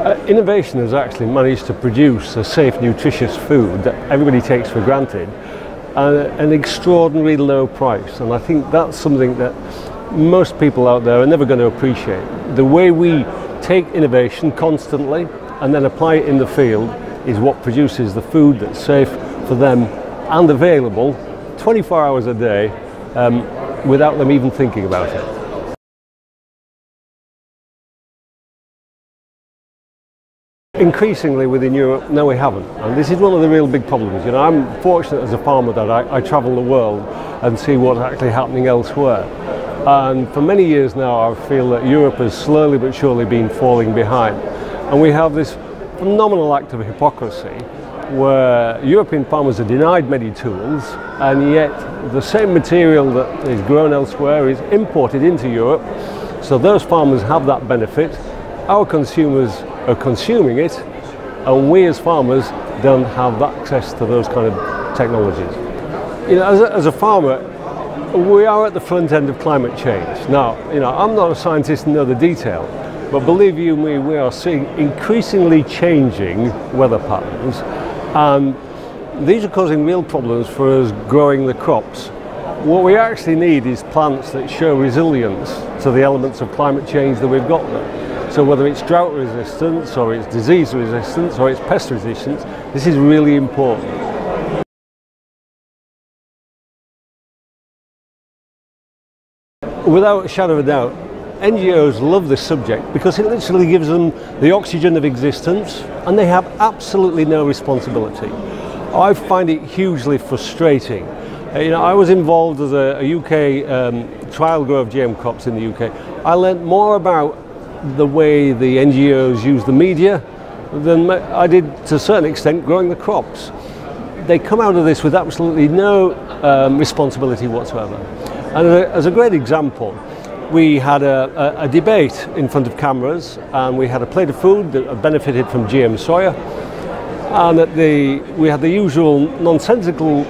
Innovation has actually managed to produce a safe, nutritious food that everybody takes for granted at an extraordinarily low price. And I think that's something that most people out there are never going to appreciate. The way we take innovation constantly and then apply it in the field is what produces the food that's safe for them and available 24 hours a day without them even thinking about it. Increasingly within Europe, no, we haven't, and this is one of the real big problems. You know, I'm fortunate as a farmer that I travel the world and see what's actually happening elsewhere. And for many years now, I feel that Europe has slowly but surely been falling behind. And we have this phenomenal act of hypocrisy where European farmers are denied many tools, and yet the same material that is grown elsewhere is imported into Europe. So those farmers have that benefit. Our consumers are consuming it, and we as farmers don't have access to those kind of technologies. You know, as a farmer, we are at the front end of climate change. Now, you know, I'm not a scientist and know the detail, but believe you me, we are seeing increasingly changing weather patterns, and these are causing real problems for us growing the crops. What we actually need is plants that show resilience to the elements of climate change that we've got there. So whether it's drought resistance, or it's disease resistance, or it's pest resistance, this is really important. Without a shadow of a doubt, NGOs love this subject because it literally gives them the oxygen of existence, and they have absolutely no responsibility. I find it hugely frustrating. You know, I was involved as a UK trial grow of GM crops in the UK. I learnt more about the way the NGOs use the media than I did, to a certain extent, growing the crops. They come out of this with absolutely no responsibility whatsoever. And as a great example, we had a debate in front of cameras, and we had a plate of food that benefited from GM soya, and we had the usual nonsensical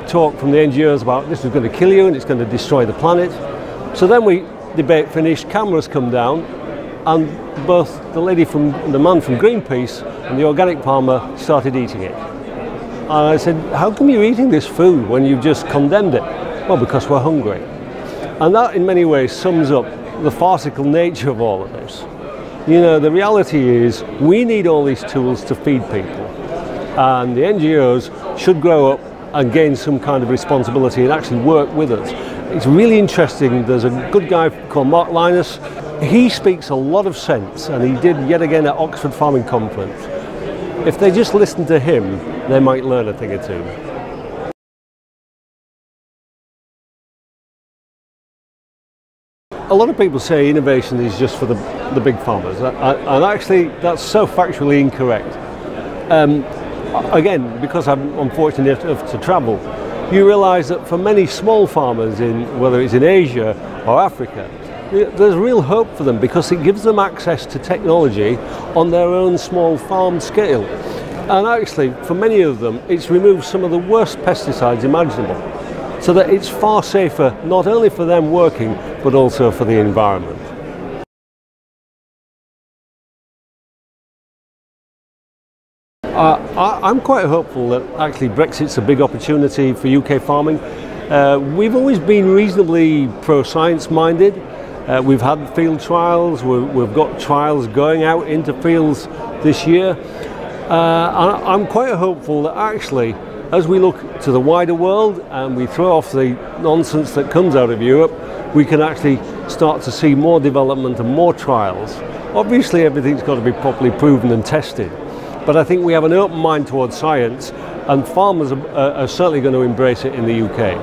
talk from the NGOs about this is going to kill you and it's going to destroy the planet. So then debate finished, cameras come down, and both the man from Greenpeace and the organic farmer started eating it. And I said, how come you're eating this food when you've just condemned it? Well, because we're hungry. And that in many ways sums up the farcical nature of all of this. You know, the reality is we need all these tools to feed people, and the NGOs should grow up and gain some kind of responsibility and actually work with us. It's really interesting. There's a good guy called Mark Linus. He speaks a lot of sense, and he did yet again at Oxford Farming Conference. If they just listen to him, they might learn a thing or two. A lot of people say innovation is just for the big farmers, and actually that's so factually incorrect. Again, because I'm fortunate enough to travel, you realise that for many small farmers, whether it's in Asia or Africa, there's real hope for them because it gives them access to technology on their own small farm scale. And actually, for many of them, it's removed some of the worst pesticides imaginable, so that it's far safer not only for them working, but also for the environment. I'm quite hopeful that actually Brexit's a big opportunity for UK farming. We've always been reasonably pro-science minded. We've had field trials, we've got trials going out into fields this year. I'm quite hopeful that actually, as we look to the wider world and we throw off the nonsense that comes out of Europe, we can actually start to see more development and more trials. Obviously everything's got to be properly proven and tested, but I think we have an open mind towards science, and farmers are certainly going to embrace it in the UK.